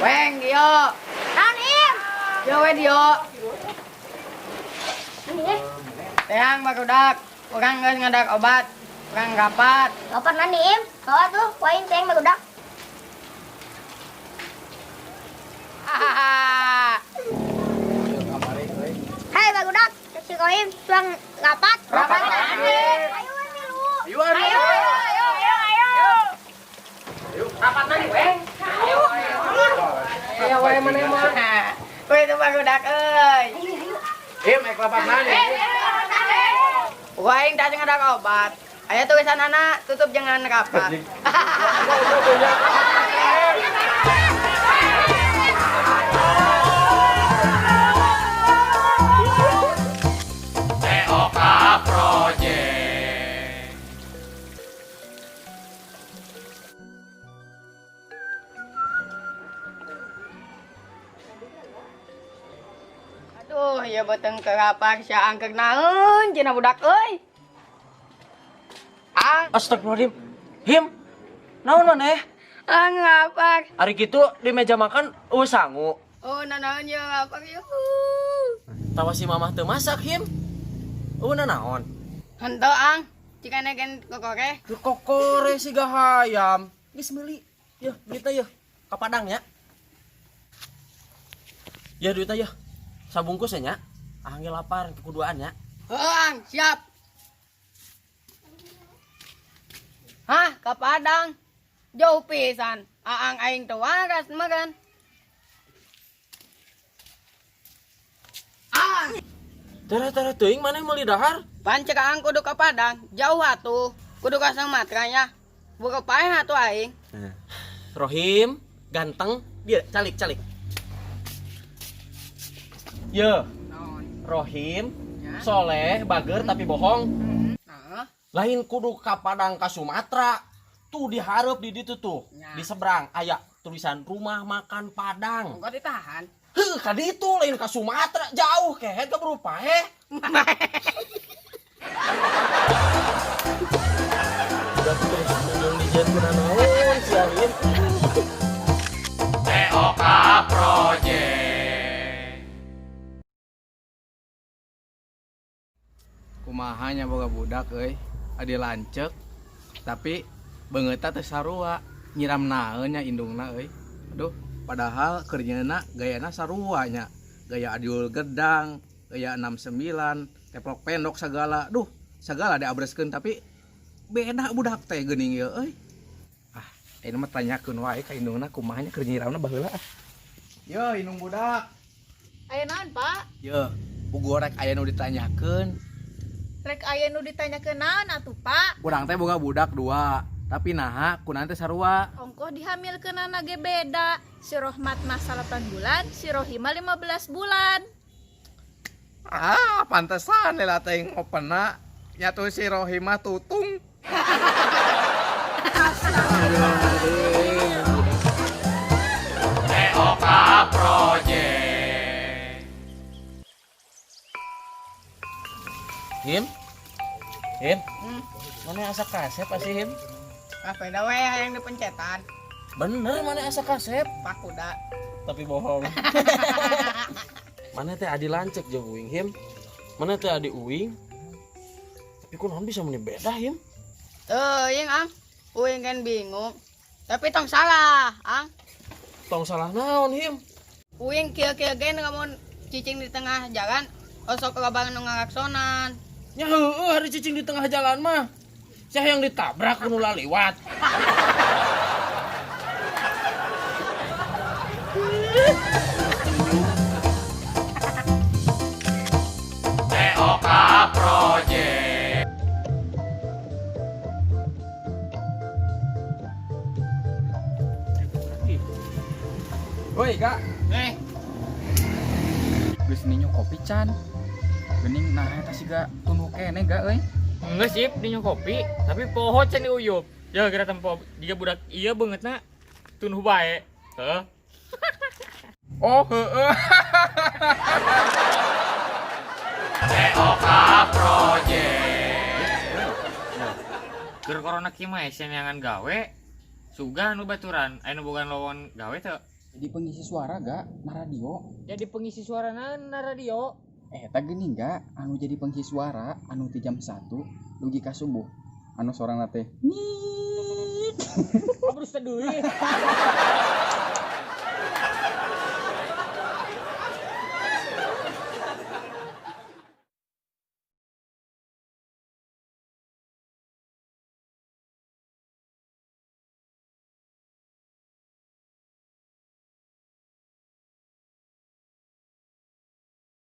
Weng, Dio. Naon, Im? Yo, we Dio. Teang barudak. Urang geus ngadak obat. Urang rapat. Kapan nanti, Im? Bawa tuh, poin teng barudak. Hahaha. Hai barudak, si Koim suang rapat. Rapat, nanti. Ayo, Ayo, ayo, ayo. rapat nanti, Weng. Ayo, we mana mah. Kowe itu barudak euy. Im, ek lapat nani. Weng tadi ngadak obat. Aya tulisan anak tutup jangan rapat. TOK Project. Aduh, ya beteng kerapak sia angkeuk naeun cenah budak euy. Astagfirullahaladzim. Him, naon maneh? Ngapak. Ari kitu di meja makan sangu. Oh, nanaon ya ngapak ya. Tawa si mamah teu masak, Him. Naon? Henteu ang, jika negen kokore. Kokore si gahayam. Geus meuli. Yeuh, duitna yeuh. Ka Padang nya. Ya duitna yeuh. Sabungkus nya. Ah ge lapar kuduaan nya. Ang, siap. Hah, ke Padang. Jauh pisan. Aang aing teu waras makan. Ang, Tara teuing maneh meuli dahar. pancek aang kudu ke Padang. Jauh atuh. Kudu ka Sumatera nya. Buka paeh atuh aing. Rohim, ganteng, dia calik. Ye, Rohim, soleh, bager tapi bohong. Nah, Lain kudu ka Padang ka Sumatera. Tuh dihareup di ditu tuh. Ya. Di seberang aya tulisan rumah makan Padang. kok ditahan? Heuh, ka ditu lain ka Sumatera, jauh kehet ka berupa Udah terus nunjuk di jet kuna naon si Arin. TOK Project. Kumahanya boga budak euy, adi lancek. Tapi beungeutna teh sarua, nyiram naeun nya indungna euy. Aduh, padahal kerjana gayana sarua nya. Gaya adiul gedang, gaya 69, teplok pendok segala. Duh, segala diabreskeun tapi beda budak teh geuning ieu euy. Ah, ini mah tanyakeun wae ka indungna kumahanya keur nyiramna baheula. Yo, indung budak. Aya naon, Pak? Yo, puguh rek aya nu ditanyakeun. Rek aya nu ditanyakeun naon atuh, Pak? Urang teh boga budak 2, tapi naha kunaon teh sarua. Ongkoh dihamilkeunana ge beda. Si Rohmat mah 8 bulan, si Rohima 15 bulan. Ah, pantesan lela teh ngopena nyatu si Rohima tutung. TOK Project. Him, Mana asa kasep asih Him? Apa dah we yang dipencetan? Bener mana asa kasep? Pak kuda. Tapi bohong. Mana teh adi lancek jeung uing Him? Mana teh adi uing? Tapi kunaon bisa meni beda Him? Yang ang, uing kan bingung. Tapi tong salah, ang. Tong salah naon Him? Uing kieu-kieu gen ngamun cicing di tengah jalan, osok lobangan nu ngaksonan. Ya heueuh hari cicing di tengah jalan mah. Saya yang ditabrak nu laliwat. TOK Project. Woi kak, geus ninyo kopi can. Gening nah eta siga tunu kene gak euy. Enggak sih, di kopi, tapi poho can diuyup. Ya kira tempo jika budak iya bangetna tunuh bae. Heeh. Oh heeh. TOK Project. Keur corona kieu mah senyangan gawe. Sugah nu baturan, aya nu bogan lowon gawe teu. Jadi pengisi suara gak na radio. Jadi pengisi suara na radio. Eta geuning gak anu jadi pengisi suara anu ti jam 1 dugi ka subuh. Anu sorangna teh. Abrus teh deui.